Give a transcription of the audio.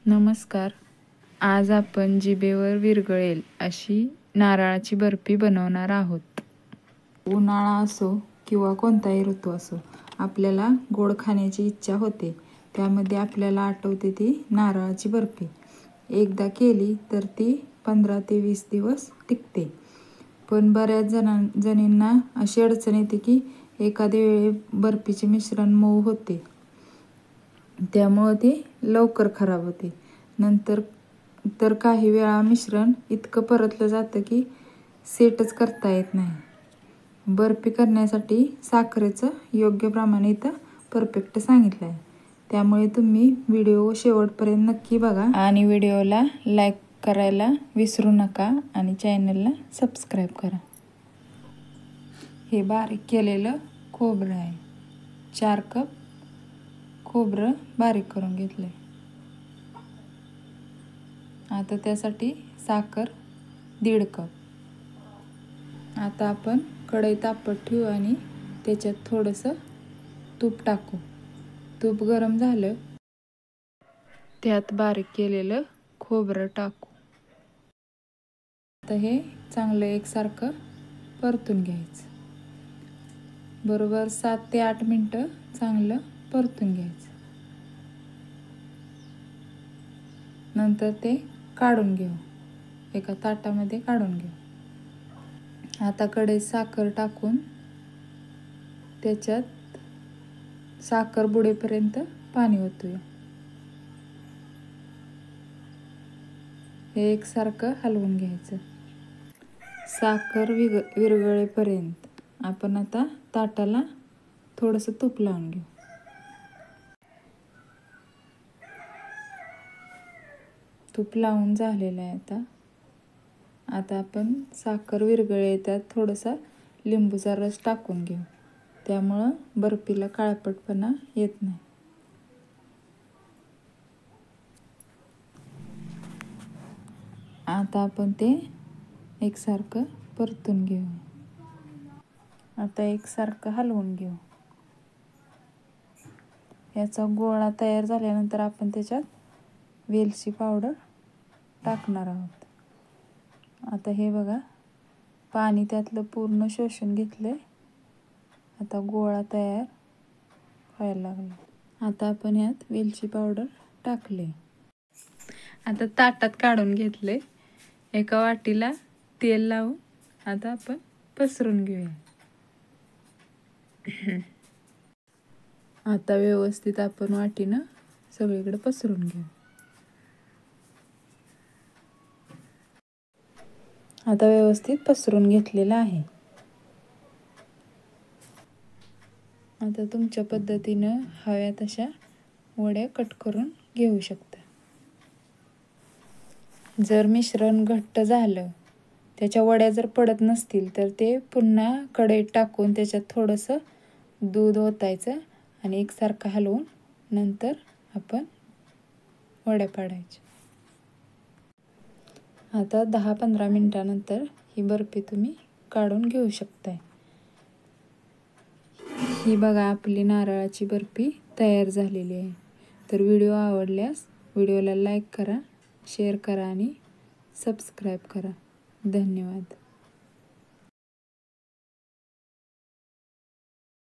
नमस्कार. आज आपण जिभेवर विरघळेल अशी नारळाची बर्फी बनवणार आहोत. उन्हाळा असो किंवा कोणताही ऋतू असो, आपल्याला गोड खाण्याची इच्छा होते. त्यामध्ये आपल्याला आठवते ती नारळाची बर्फी. एकदा केली तर ती 15 ते 20 दिवस टिकते. पण बऱ्याच जणींना अशी अडचण येते की एखाद्या वेळी बर्फीचे मिश्रण मऊ होते, त्यामुळं ती लवकर खराब होते. नंतर तर काही वेळा मिश्रण इतकं परतलं जातं की सेटच करता येत नाही. बर्फी करण्यासाठी साखरेचं योग्य प्रमाण इथं परफेक्ट सांगितलं आहे. त्यामुळे तुम्ही व्हिडिओ शेवटपर्यंत नक्की बघा आणि व्हिडिओला लाईक करायला विसरू नका आणि चॅनलला सबस्क्राईब करा. हे बारीक केलेलं खोबरं आहे. 4 कप खोबरं बारीक करून घेतलं आहे. आता त्यासाठी साखर 1.5 कप. आता आपण कढई तापत ठेवू आणि त्याच्यात थोडंसं तूप टाकू. तूप गरम झालं त्यात बारीक केलेलं खोबरं टाकू. आता हे चांगलं एकसारखं परतून घ्यायचं. बरोबर 7 ते 8 मिनटं चांगलं परतून घ्यायचं. नंतर ते काढून घेऊ. एका ताटामध्ये काढून घेऊ. आता कढईत साखर टाकून त्याच्यात साखर बुडेपर्यंत पाणी ओतूया. हे एकसारखं हलवून घ्यायचं. साखर विरघळेपर्यंत आपण आता ताटाला थोडंसं तूप लावून घेऊ. तूप लावून झालेलं आहे. आता आपण साखर विरघळली त्यात थोडासा लिंबूचा रस टाकून घेऊ. त्यामुळं बर्फीला काळपटपणा येत नाही. आता आपण ते एकसारखं परतून घेऊ. आता एकसारखं हलवून घेऊ. याचा गोळा तयार झाल्यानंतर आपण त्याच्यात वेलची पावडर टाकणार आहोत. आता हे बघा, पाणी त्यातलं पूर्ण शोषून घेतलंय. आता गोळा तयार व्हायला लागला. आता आपण यात वेलची पावडर टाकले. आता ताटात काढून घेतले. एका वाटीला तेल लावून आता आपण पसरून घेऊया. आता व्यवस्थित आपण वाटीनं सगळीकडे पसरून घेऊ. आता व्यवस्थित पसरून घेतलेलं आहे. आता तुमच्या पद्धतीनं हव्या तशा वड्या कट करून घेऊ शकता. जर मिश्रण घट्ट झालं, त्याच्या वड्या जर पडत नसतील तर ते पुन्हा कढईत टाकून त्याच्यात थोडंसं दूध ओतायचं आणि एकसारखं हलवून नंतर आपण वड्या पाडायच्या. आता 10-15 मिनिटानंतर ही बर्फी तुम्ही काढून घेऊ शकताय. ही बघा, आपली नारळाची बर्फी तयार झालेली आहे. तर व्हिडिओ आवडल्यास व्हिडिओला लाईक करा, शेअर करा आणि सबस्क्राईब करा. धन्यवाद.